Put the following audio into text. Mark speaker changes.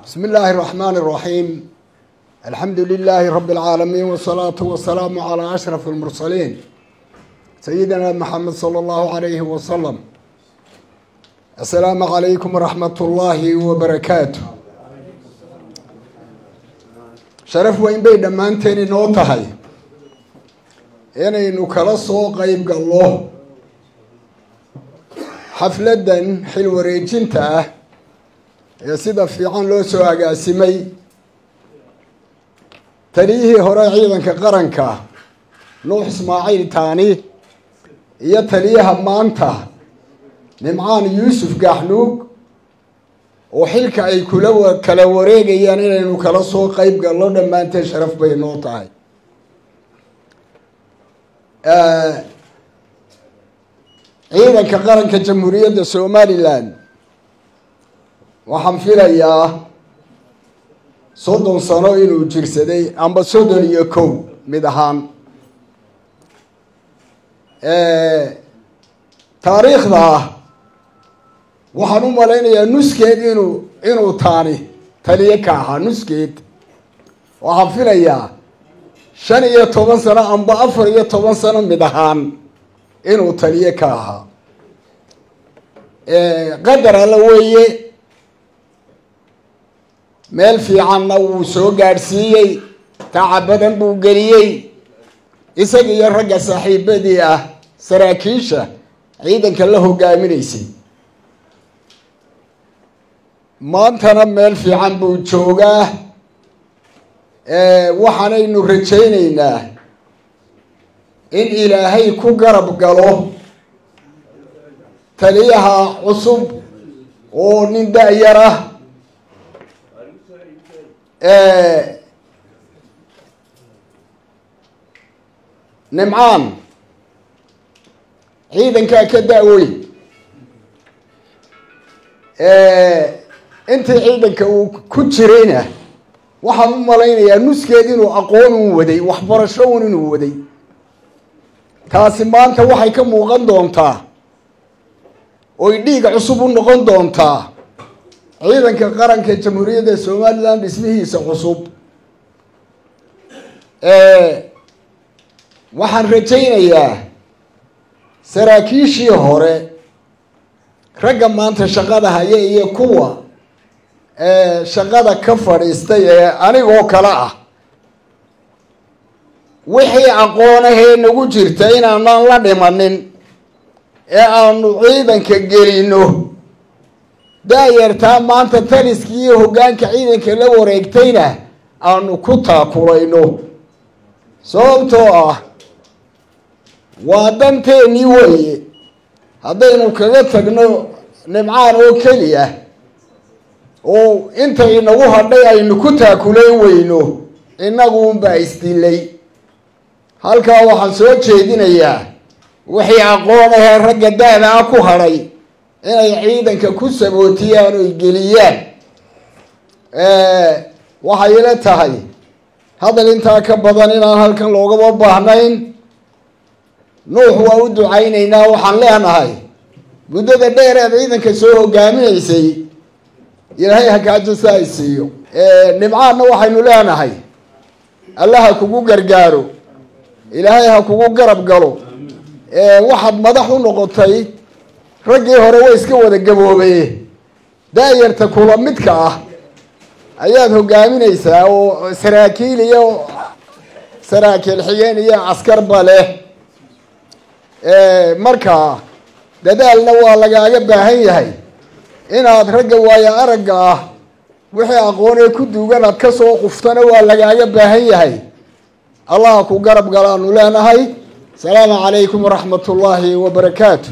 Speaker 1: بسم الله الرحمن الرحيم. الحمد لله رب العالمين، والصلاة والسلام على أشرف المرسلين سيدنا محمد صلى الله عليه وسلم. السلام عليكم ورحمة الله وبركاته. شرف وين بين دمانتين نوتهاي إنه كلا سوق يبقى الله حفلة حلوة ريجنته يا سيدة في عن لو سواء سمي تريه هراعي كقرنك نوح إسماعيل تاني يتليها مانته نمعان يوسف قحنوق وحلك أي كلا وريق يعني إنه كلا سوق يبقى الله لما أنت شرف بين نوتهاي ciidan ka qaranka jamhuuriyadda Somaliland waxaan filayaa 30 sano inuu jirsaday amba 31 mid ahaan taariikhda waxaan u maleynayaa nuskeed inuu taliye ka ahaa nuskeed waxaan filayaa 15 sano amba 14 sano mid ahaan inuu taliye ka ahaa qadar alla weeye meel fiicanna wuu soo gaadhsiiyey tacab badan buu geliyey isaga iyo ragga saaxiibadii ah saraakiisha ciidanka la hogaaminaysay maantana meel fiican buu joogaa waxaanaynu rajaynaynaa in ilaahay ku garab galo taliyaha cusub oo nin da'yar ah nimcaan ciidanka ka da'weyn intii ciidanka uu ku jirayna waxaan u malaynayaa nuskeed inuu aqoon u waday waxbarasho inuu waday taasi maanta waxay ka muuqan doontaa oo dhiig cusub u noqon doontaa ciidanka qaranka jamhuuriyadda Somaliland dhismihiisa cusub waxaan rajaynayaa saraakiishii hore ragga maanta shaqada haya iyo kuwa shaqada ka fadhiistay anigoo kala ah wixii aqoonahee nagu jirta inaanaan la dhimanin ee aanu ciidanka gelino daayartaa maanta taliskii iyo hoggaanka ciidanka la wareegtayna aanu ku taakulayno sababtoo ah waa danteennii weeye haddaynu kaga tagno nimcaan oo keliya oo inta inagu hadhay aynu ku taakulayn weyno innagu unbaa isdilay halkaa waxaan soo jeedinayaa wixii aqoon ahee ragga da'da ah ku hadhay inay ciidanka ku sabootiyaan oo geliyaan waxay ila tahay hadal intaa ka badan inaan halkan loogama baahnayn nuux waa u ducaynaynaa waxaan leenahay muddada dheer ee ciidanka soo hogaaminaysay ilaahay ha kaa jasaa siiyo nimcaanna waxaynu leenahay allaha kugu gargaaro ilaahay ha kugu garab galo waxaad madax u noqotay raggii hore way iska wada gaboobay daayarta kula midka ah ayaad hogaaminaysaa oo saraakiil iyo saraakiil xigeen iyo askar bale marka dadaalna waa lagaaga baahan yahay inaad ragga waaya aragga ah wixii aqoonee ku duugan aad ka soo quftana waa lagaaga baahan yahay الله كو قرب قالوا لنا هاي السلام عليكم ورحمة الله وبركاته.